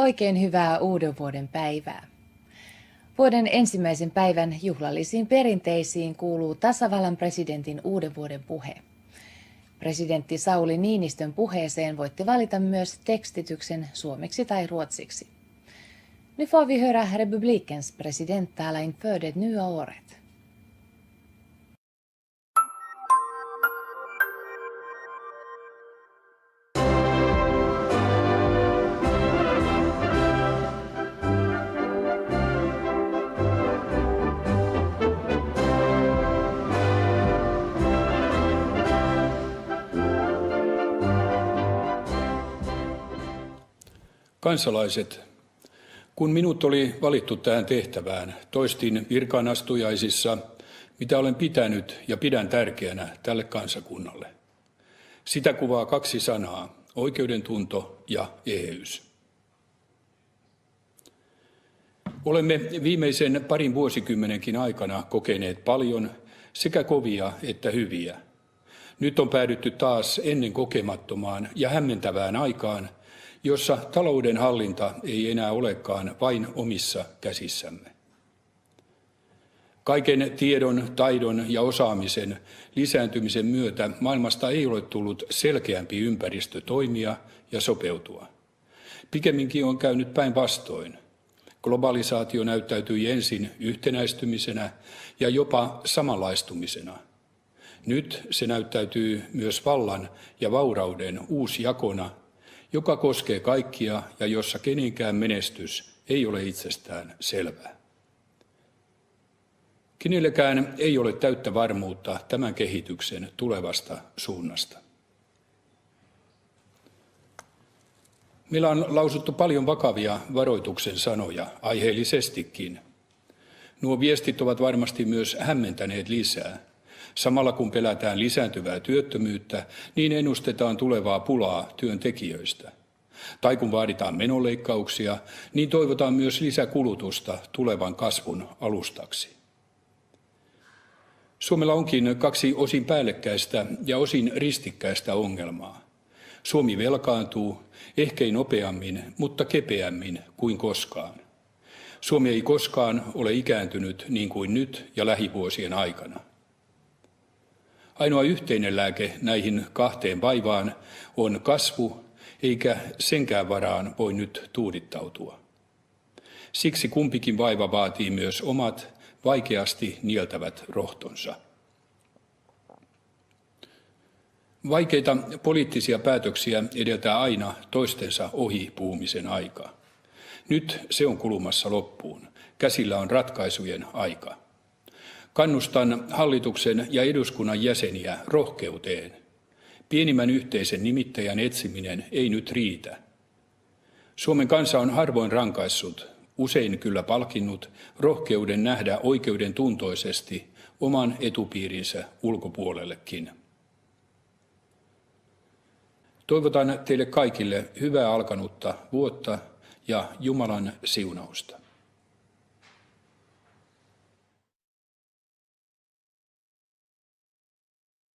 Oikein hyvää uuden vuoden päivää. Vuoden ensimmäisen päivän juhlallisiin perinteisiin kuuluu tasavallan presidentin uuden vuoden puhe. Presidentti Sauli Niinistön puheeseen voitte valita myös tekstityksen suomeksi tai ruotsiksi. Nu får vi höra republikens president tala inför det nya året. Kansalaiset, kun minut oli valittu tähän tehtävään, toistin virkaanastujaisissa, mitä olen pitänyt ja pidän tärkeänä tälle kansakunnalle. Sitä kuvaa kaksi sanaa, oikeudentunto ja eheys. Olemme viimeisen parin vuosikymmenenkin aikana kokeneet paljon sekä kovia että hyviä. Nyt on päädytty taas ennen kokemattomaan ja hämmentävään aikaan, jossa talouden hallinta ei enää olekaan vain omissa käsissämme. Kaiken tiedon, taidon ja osaamisen lisääntymisen myötä maailmasta ei ole tullut selkeämpi ympäristö toimia ja sopeutua. Pikemminkin on käynyt päinvastoin. Globalisaatio näyttäytyi ensin yhtenäistymisenä ja jopa samanlaistumisena. Nyt se näyttäytyy myös vallan ja vaurauden uusjakona, joka koskee kaikkia ja jossa kenenkään menestys ei ole itsestään selvää. Kenellekään ei ole täyttä varmuutta tämän kehityksen tulevasta suunnasta. Meillä on lausuttu paljon vakavia varoituksen sanoja, aiheellisestikin. Nuo viestit ovat varmasti myös hämmentäneet lisää. Samalla kun pelätään lisääntyvää työttömyyttä, niin ennustetaan tulevaa pulaa työntekijöistä. Tai kun vaaditaan menoleikkauksia, niin toivotaan myös lisäkulutusta tulevan kasvun alustaksi. Suomella onkin kaksi osin päällekkäistä ja osin ristikkäistä ongelmaa. Suomi velkaantuu, ehkä ei nopeammin, mutta kepeämmin kuin koskaan. Suomi ei koskaan ole ikääntynyt niin kuin nyt ja lähivuosien aikana. Ainoa yhteinen lääke näihin kahteen vaivaan on kasvu, eikä senkään varaan voi nyt tuudittautua. Siksi kumpikin vaiva vaatii myös omat, vaikeasti nieltävät rohtonsa. Vaikeita poliittisia päätöksiä edeltää aina toistensa ohi puhumisen aika. Nyt se on kulumassa loppuun. Käsillä on ratkaisujen aika. Kannustan hallituksen ja eduskunnan jäseniä rohkeuteen. Pienimmän yhteisen nimittäjän etsiminen ei nyt riitä. Suomen kansa on harvoin rankaissut, usein kyllä palkinnut, rohkeuden nähdä oikeuden tuntoisesti oman etupiirinsä ulkopuolellekin. Toivotan teille kaikille hyvää alkanutta vuotta ja Jumalan siunausta.